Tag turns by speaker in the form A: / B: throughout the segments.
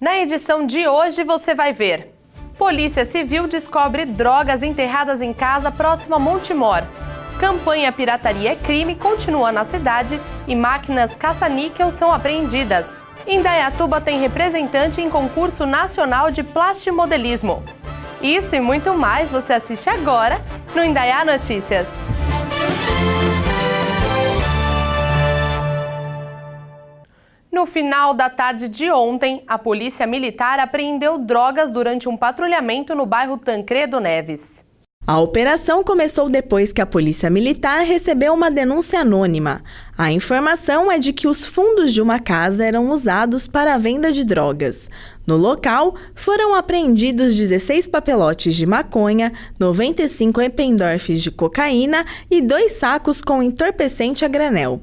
A: Na edição de hoje você vai ver: Polícia Civil descobre drogas enterradas em casa próximo a Montemor. Campanha Pirataria é Crime continua na cidade e máquinas caça-níquel são apreendidas. Indaiatuba tem representante em concurso nacional de plastimodelismo. Isso e muito mais você assiste agora no Indaiá Notícias. No final da tarde de ontem, a Polícia Militar apreendeu drogas durante um patrulhamento no bairro Tancredo Neves.
B: A operação começou depois que a Polícia Militar recebeu uma denúncia anônima. A informação é de que os fundos de uma casa eram usados para a venda de drogas. No local, foram apreendidos 16 papelotes de maconha, 95 Eppendorfs de cocaína e 2 sacos com entorpecente a granel.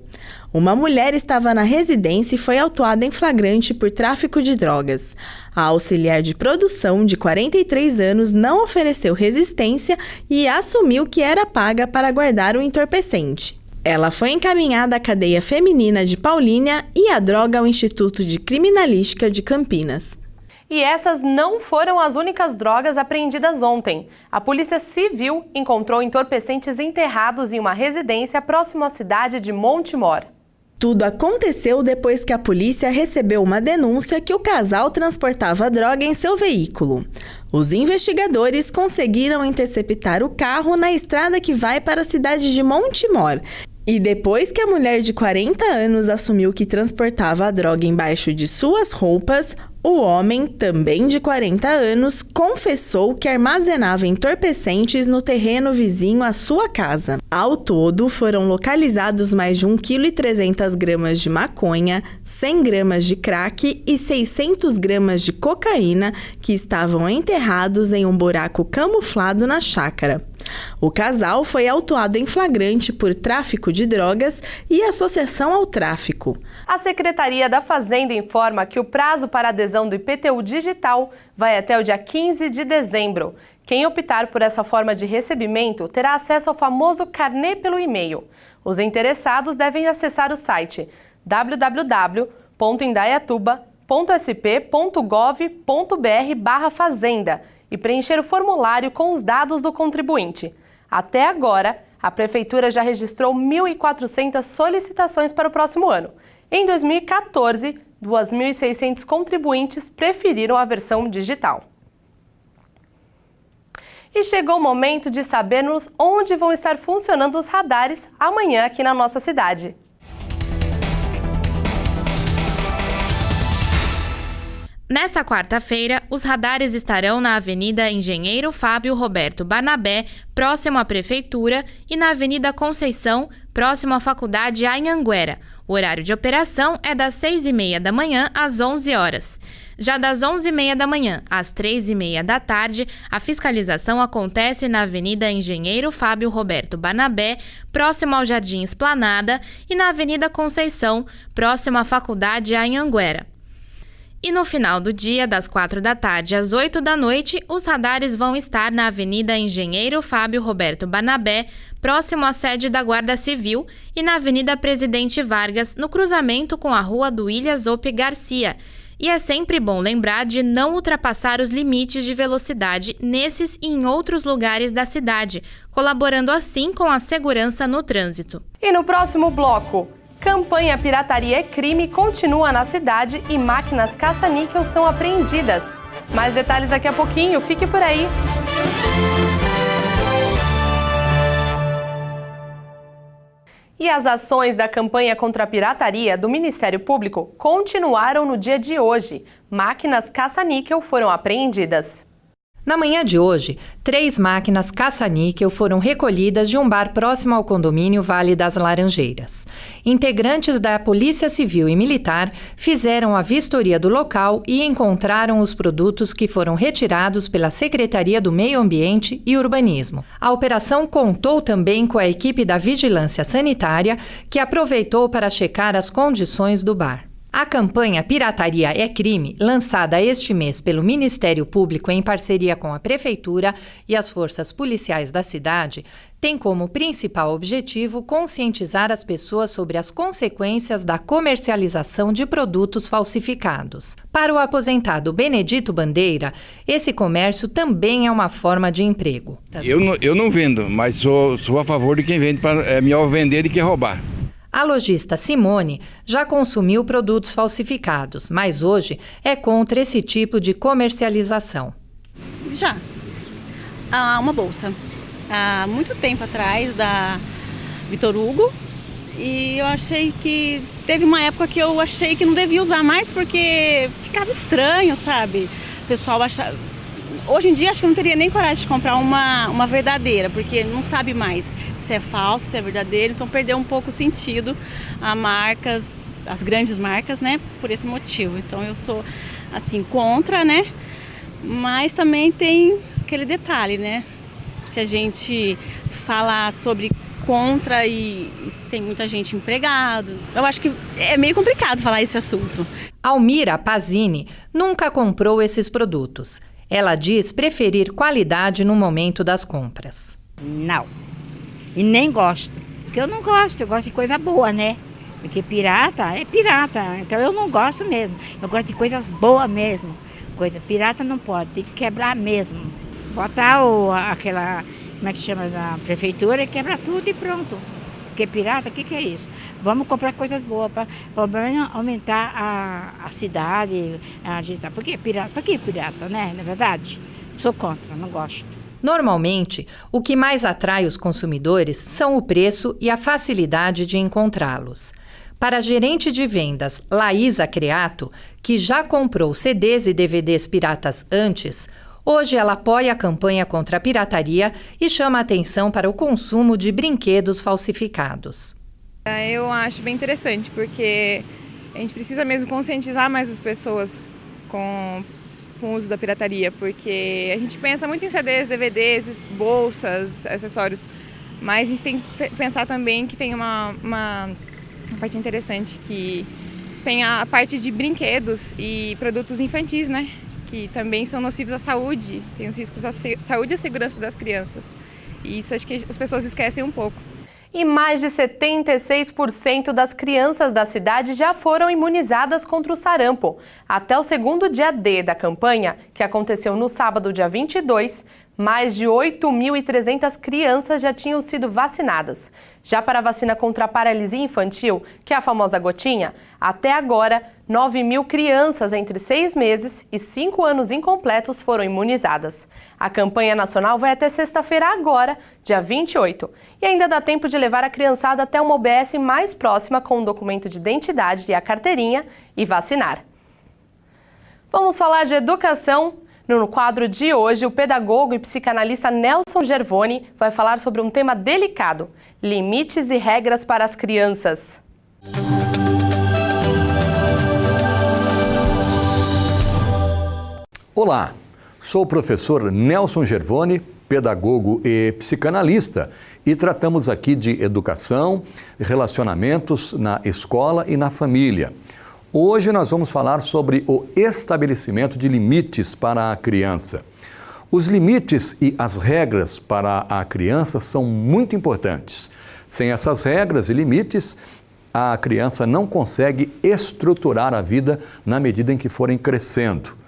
B: Uma mulher estava na residência e foi autuada em flagrante por tráfico de drogas. A auxiliar de produção, de 43 anos, não ofereceu resistência e assumiu que era paga para guardar o entorpecente. Ela foi encaminhada à cadeia feminina de Paulínia e a droga ao Instituto de Criminalística de Campinas.
A: E essas não foram as únicas drogas apreendidas ontem. A Polícia Civil encontrou entorpecentes enterrados em uma residência próximo à cidade de Montemor.
B: Tudo aconteceu depois que a polícia recebeu uma denúncia que o casal transportava droga em seu veículo. Os investigadores conseguiram interceptar o carro na estrada que vai para a cidade de Montemor. E depois que a mulher de 40 anos assumiu que transportava a droga embaixo de suas roupas, o homem, também de 40 anos, confessou que armazenava entorpecentes no terreno vizinho à sua casa. Ao todo, foram localizados mais de 1,3 kg de maconha, 100 gramas de crack e 600 gramas de cocaína que estavam enterrados em um buraco camuflado na chácara. O casal foi autuado em flagrante por tráfico de drogas e associação ao tráfico.
A: A Secretaria da Fazenda informa que o prazo para adesão do IPTU digital vai até o dia 15 de dezembro. Quem optar por essa forma de recebimento terá acesso ao famoso carnê pelo e-mail. Os interessados devem acessar o site www.indaiatuba.sp.gov.br/fazenda e preencher o formulário com os dados do contribuinte. Até agora, a Prefeitura já registrou 1.400 solicitações para o próximo ano. Em 2014, 2.600 contribuintes preferiram a versão digital. E chegou o momento de sabermos onde vão estar funcionando os radares amanhã aqui na nossa cidade.
C: Nesta quarta-feira, os radares estarão na Avenida Engenheiro Fábio Roberto Barnabé, próximo à Prefeitura, e na Avenida Conceição, próximo à Faculdade Anhanguera. O horário de operação é das 6h30 da manhã às 11 horas. Já das 11h30 da manhã às 3h30 da tarde, a fiscalização acontece na Avenida Engenheiro Fábio Roberto Barnabé, próximo ao Jardim Esplanada, e na Avenida Conceição, próximo à Faculdade Anhanguera. E no final do dia, das 4 da tarde às 8 da noite, os radares vão estar na Avenida Engenheiro Fábio Roberto Barnabé, próximo à sede da Guarda Civil, e na Avenida Presidente Vargas, no cruzamento com a Rua do Ilha Zope Garcia. E é sempre bom lembrar de não ultrapassar os limites de velocidade nesses e em outros lugares da cidade, colaborando assim com a segurança no trânsito.
A: E no próximo bloco, Campanha Pirataria é Crime continua na cidade e máquinas caça-níquel são apreendidas. Mais detalhes daqui a pouquinho, fique por aí! E as ações da campanha contra a pirataria do Ministério Público continuaram no dia de hoje. Máquinas caça-níquel foram apreendidas.
D: Na manhã de hoje, 3 máquinas caça-níquel foram recolhidas de um bar próximo ao condomínio Vale das Laranjeiras. Integrantes da Polícia Civil e Militar fizeram a vistoria do local e encontraram os produtos que foram retirados pela Secretaria do Meio Ambiente e Urbanismo. A operação contou também com a equipe da Vigilância Sanitária, que aproveitou para checar as condições do bar. A campanha Pirataria é Crime, lançada este mês pelo Ministério Público em parceria com a Prefeitura e as forças policiais da cidade, tem como principal objetivo conscientizar as pessoas sobre as consequências da comercialização de produtos falsificados. Para o aposentado Benedito Bandeira, esse comércio também é uma forma de emprego.
E: Eu não vendo, mas sou a favor de quem vende, é melhor vender do que roubar.
D: A lojista Simone já consumiu produtos falsificados, mas hoje é contra esse tipo de comercialização.
F: Já. Uma bolsa. Há muito tempo atrás, da Vitor Hugo, e eu achei que teve uma época que eu achei que não devia usar mais porque ficava estranho, sabe? O pessoal achava... Hoje em dia acho que eu não teria nem coragem de comprar uma verdadeira, porque não sabe mais se é falso, se é verdadeiro, então perdeu um pouco o sentido as grandes marcas, né, por esse motivo. Então eu sou, assim, contra, né, mas também tem aquele detalhe, né, se a gente falar sobre contra e tem muita gente empregada, eu acho que é meio complicado falar esse assunto.
D: Almira Pazini nunca comprou esses produtos. Ela diz preferir qualidade no momento das compras.
G: Não, e nem gosto, porque eu não gosto, eu gosto de coisa boa, né? Porque pirata é pirata, então eu não gosto mesmo, eu gosto de coisas boas mesmo. Coisa pirata não pode, tem que quebrar mesmo. Botar aquela, como é que chama, da prefeitura e quebra tudo e pronto. Porque pirata, o que é isso? Vamos comprar coisas boas para aumentar a cidade, agitar. Por que pirata, né? Na verdade, sou contra, não gosto.
D: Normalmente, o que mais atrai os consumidores são o preço e a facilidade de encontrá-los. Para a gerente de vendas, Laísa Creato, que já comprou CDs e DVDs piratas antes, hoje ela apoia a campanha contra a pirataria e chama a atenção para o consumo de brinquedos falsificados.
H: Eu acho bem interessante, porque a gente precisa mesmo conscientizar mais as pessoas com o uso da pirataria, porque a gente pensa muito em CDs, DVDs, bolsas, acessórios, mas a gente tem que pensar também que tem uma parte interessante, que tem a parte de brinquedos e produtos infantis, né? Que também são nocivos à saúde, tem os riscos à saúde e à segurança das crianças. E isso acho que as pessoas esquecem um pouco.
A: E mais de 76% das crianças da cidade já foram imunizadas contra o sarampo. Até o segundo dia D da campanha, que aconteceu no sábado, dia 22, mais de 8.300 crianças já tinham sido vacinadas. Já para a vacina contra a paralisia infantil, que é a famosa gotinha, até agora, 9.000 crianças entre 6 meses e 5 anos incompletos foram imunizadas. A campanha nacional vai até sexta-feira agora, dia 28. E ainda dá tempo de levar a criançada até uma UBS mais próxima com um documento de identidade e a carteirinha e vacinar. Vamos falar de educação. No quadro de hoje, o pedagogo e psicanalista Nelson Gervoni vai falar sobre um tema delicado: limites e regras para as crianças.
I: Olá, sou o professor Nelson Gervoni, pedagogo e psicanalista, e tratamos aqui de educação, relacionamentos na escola e na família. Hoje nós vamos falar sobre o estabelecimento de limites para a criança. Os limites e as regras para a criança são muito importantes. Sem essas regras e limites, a criança não consegue estruturar a vida na medida em que forem crescendo.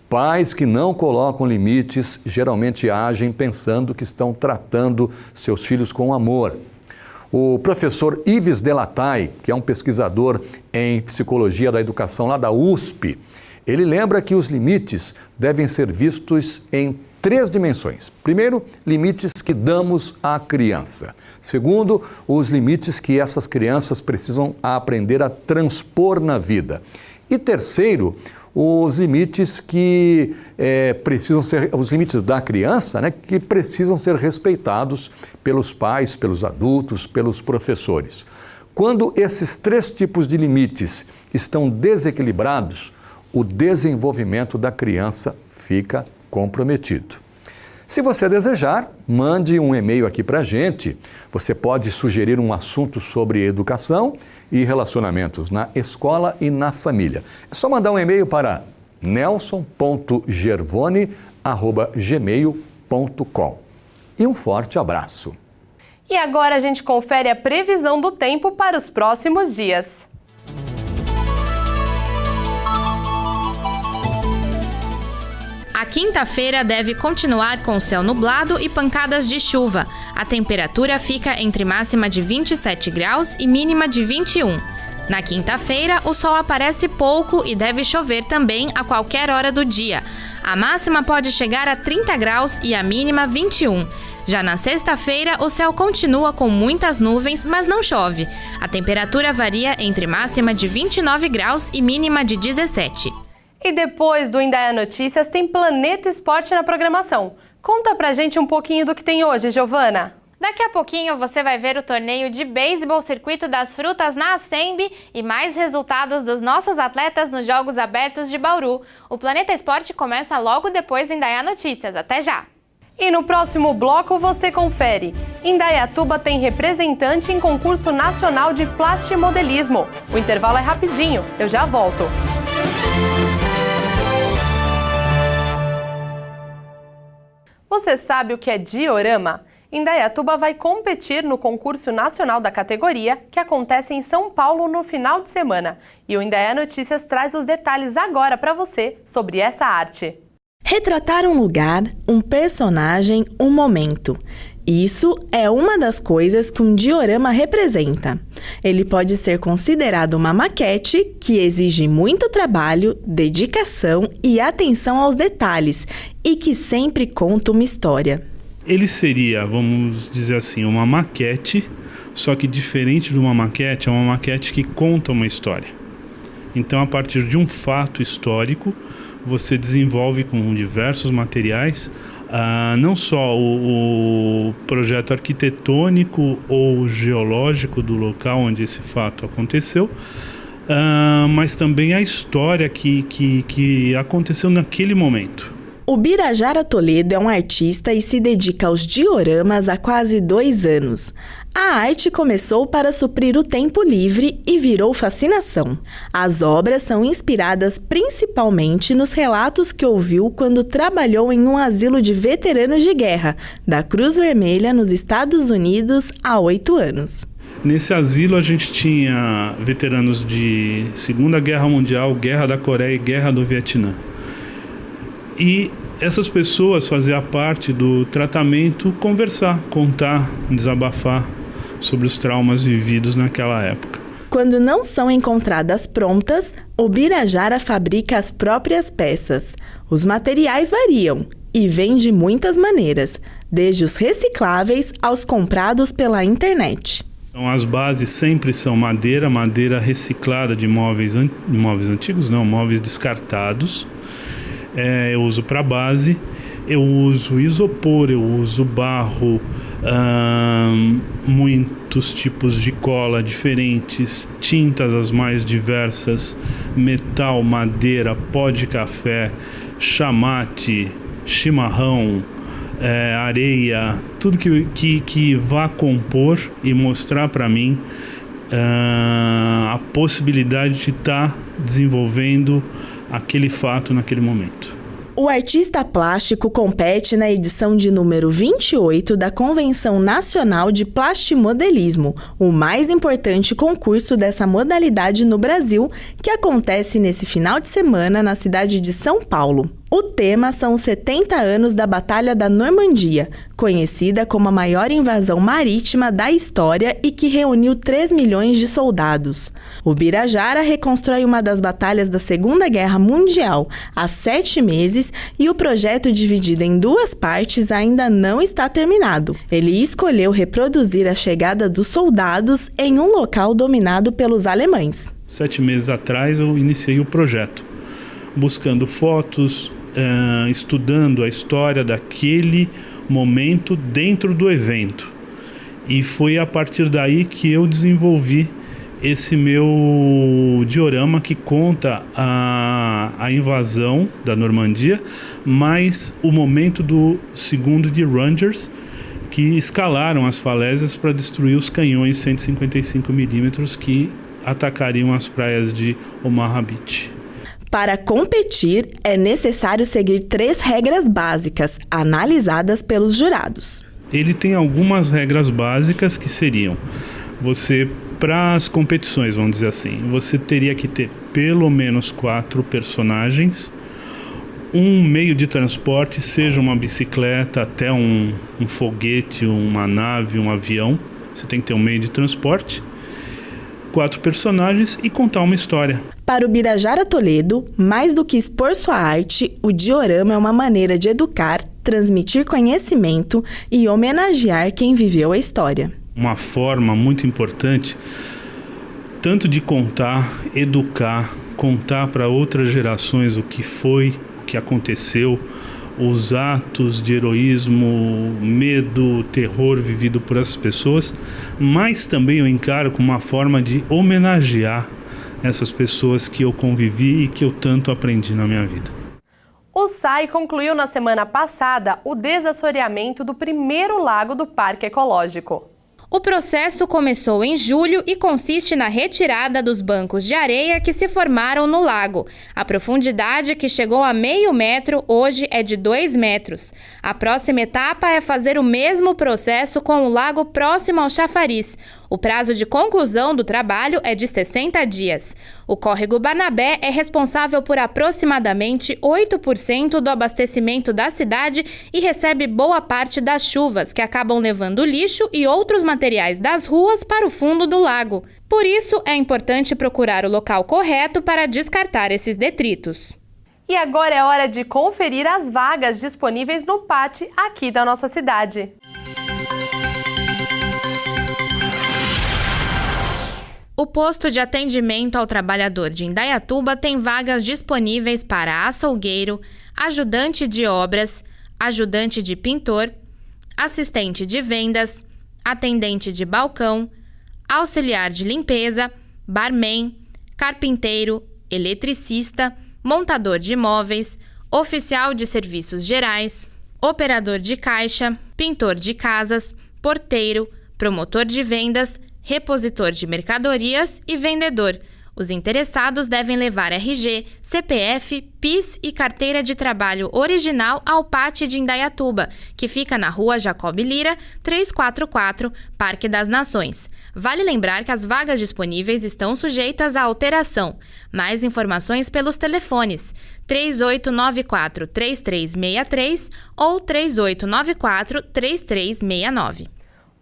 I: Pais que não colocam limites geralmente agem pensando que estão tratando seus filhos com amor. O professor Yves Delatay, que é um pesquisador em psicologia da educação lá da USP, ele lembra que os limites devem ser vistos em 3 dimensões. Primeiro, limites que damos à criança. Segundo, os limites que essas crianças precisam aprender a transpor na vida. E terceiro, os limites que os limites da criança, né, que precisam ser respeitados pelos pais, pelos adultos, pelos professores. Quando esses 3 tipos de limites estão desequilibrados, o desenvolvimento da criança fica comprometido. Se você desejar, mande um e-mail aqui para a gente. Você pode sugerir um assunto sobre educação e relacionamentos na escola e na família. É só mandar um e-mail para nelson.gervone@gmail.com. E um forte abraço.
A: E agora a gente confere a previsão do tempo para os próximos dias.
C: A quinta-feira deve continuar com céu nublado e pancadas de chuva. A temperatura fica entre máxima de 27 graus e mínima de 21. Na quinta-feira, o sol aparece pouco e deve chover também a qualquer hora do dia. A máxima pode chegar a 30 graus e a mínima 21. Já na sexta-feira, o céu continua com muitas nuvens, mas não chove. A temperatura varia entre máxima de 29 graus e mínima de 17.
A: E depois do Indaiá Notícias, tem Planeta Esporte na programação. Conta pra gente um pouquinho do que tem hoje, Giovana.
C: Daqui a pouquinho você vai ver o torneio de beisebol Circuito das Frutas na Assemb e mais resultados dos nossos atletas nos Jogos Abertos de Bauru. O Planeta Esporte começa logo depois do Indaiá Notícias. Até já!
A: E no próximo bloco você confere. Indaiatuba tem representante em concurso nacional de plastimodelismo. O intervalo é rapidinho, eu já volto. Você sabe o que é diorama? Indaiatuba vai competir no concurso nacional da categoria, que acontece em São Paulo no final de semana. E o Indaiá Notícias traz os detalhes agora para você sobre essa arte.
B: Retratar um lugar, um personagem, um momento. Isso é uma das coisas que um diorama representa. Ele pode ser considerado uma maquete que exige muito trabalho, dedicação e atenção aos detalhes e que sempre conta uma história.
J: Ele seria, vamos dizer assim, uma maquete, só que diferente de uma maquete, é uma maquete que conta uma história. Então, a partir de um fato histórico, você desenvolve com diversos materiais, não só o projeto arquitetônico ou geológico do local onde esse fato aconteceu, mas também a história que aconteceu naquele momento.
B: O Birajara Toledo é um artista e se dedica aos dioramas há quase 2 anos. A arte começou para suprir o tempo livre e virou fascinação. As obras são inspiradas principalmente nos relatos que ouviu quando trabalhou em um asilo de veteranos de guerra da Cruz Vermelha nos Estados Unidos há 8 anos.
J: Nesse asilo a gente tinha veteranos de Segunda Guerra Mundial, Guerra da Coreia e Guerra do Vietnã. E essas pessoas faziam parte do tratamento, conversar, contar, desabafar sobre os traumas vividos naquela época.
B: Quando não são encontradas prontas, o Birajara fabrica as próprias peças. Os materiais variam e vêm de muitas maneiras, desde os recicláveis aos comprados pela internet.
J: Então, as bases sempre são madeira reciclada de móveis antigos, não, móveis descartados. Eu uso para base, eu uso isopor, eu uso barro, muitos tipos de cola diferentes, tintas as mais diversas, metal, madeira, pó de café, chamate, chimarrão, areia, tudo que vá compor e mostrar para mim a possibilidade de estar desenvolvendo aquele fato naquele momento.
B: O artista plástico compete na edição de número 28 da Convenção Nacional de Plastimodelismo, o mais importante concurso dessa modalidade no Brasil, que acontece nesse final de semana na cidade de São Paulo. O tema são os 70 anos da Batalha da Normandia, conhecida como a maior invasão marítima da história e que reuniu 3 milhões de soldados. O Birajara reconstrói uma das batalhas da Segunda Guerra Mundial há 7 meses e o projeto, dividido em 2 partes, ainda não está terminado. Ele escolheu reproduzir a chegada dos soldados em um local dominado pelos alemães.
J: 7 meses atrás eu iniciei o projeto, buscando fotos, estudando a história daquele momento dentro do evento. E foi a partir daí que eu desenvolvi esse meu diorama que conta a invasão da Normandia, mais o momento do 2º de Rangers, que escalaram as falésias para destruir os canhões 155 milímetros que atacariam as praias de Omaha Beach.
B: Para competir, é necessário seguir 3 regras básicas, analisadas pelos jurados.
J: Ele tem algumas regras básicas que seriam: você, para as competições, vamos dizer assim, você teria que ter pelo menos 4 personagens, um meio de transporte, seja uma bicicleta até um foguete, uma nave, um avião. Você tem que ter um meio de transporte, 4 personagens e contar uma história.
B: Para o Birajara Toledo, mais do que expor sua arte, o diorama é uma maneira de educar, transmitir conhecimento e homenagear quem viveu a história.
J: Uma forma muito importante, tanto de contar, educar, contar para outras gerações o que foi, o que aconteceu, os atos de heroísmo, medo, terror vivido por essas pessoas, mas também eu encaro como uma forma de homenagear essas pessoas que eu convivi e que eu tanto aprendi na minha vida.
A: O SAI concluiu na semana passada o desassoreamento do primeiro lago do Parque Ecológico.
C: O processo começou em julho e consiste na retirada dos bancos de areia que se formaram no lago. A profundidade, que chegou a meio metro, hoje é de 2 metros. A próxima etapa é fazer o mesmo processo com o lago próximo ao chafariz. O prazo de conclusão do trabalho é de 60 dias. O córrego Barnabé é responsável por aproximadamente 8% do abastecimento da cidade e recebe boa parte das chuvas, que acabam levando lixo e outros materiais das ruas para o fundo do lago. Por isso, é importante procurar o local correto para descartar esses detritos.
A: E agora é hora de conferir as vagas disponíveis no PAT aqui da nossa cidade.
C: O posto de atendimento ao trabalhador de Indaiatuba tem vagas disponíveis para açougueiro, ajudante de obras, ajudante de pintor, assistente de vendas, atendente de balcão, auxiliar de limpeza, barman, carpinteiro, eletricista, montador de móveis, oficial de serviços gerais, operador de caixa, pintor de casas, porteiro, promotor de vendas, repositor de mercadorias e vendedor. Os interessados devem levar RG, CPF, PIS e carteira de trabalho original ao PAT de Indaiatuba, que fica na Rua Jacob Lira, 344, Parque das Nações. Vale lembrar que as vagas disponíveis estão sujeitas à alteração. Mais informações pelos telefones 3894-3363 ou 3894-3369.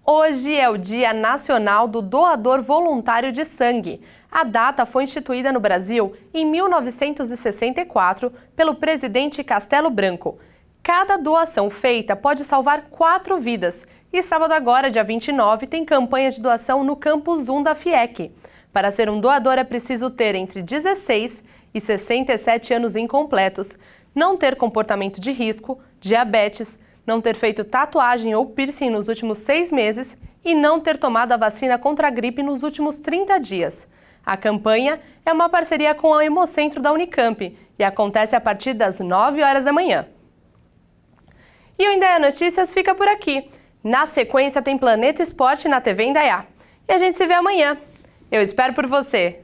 A: Hoje é o Dia Nacional do Doador Voluntário de Sangue. A data foi instituída no Brasil em 1964 pelo presidente Castelo Branco. Cada doação feita pode salvar 4 vidas. E sábado agora, dia 29, tem campanha de doação no Campus 1 da FIEC. Para ser um doador é preciso ter entre 16 e 67 anos incompletos, não ter comportamento de risco, diabetes, não ter feito tatuagem ou piercing nos últimos 6 meses e não ter tomado a vacina contra a gripe nos últimos 30 dias. A campanha é uma parceria com o Hemocentro da Unicamp e acontece a partir das 9 horas da manhã. E o Indaiá Notícias fica por aqui. Na sequência tem Planeta Esporte na TV Indaiá. E a gente se vê amanhã. Eu espero por você.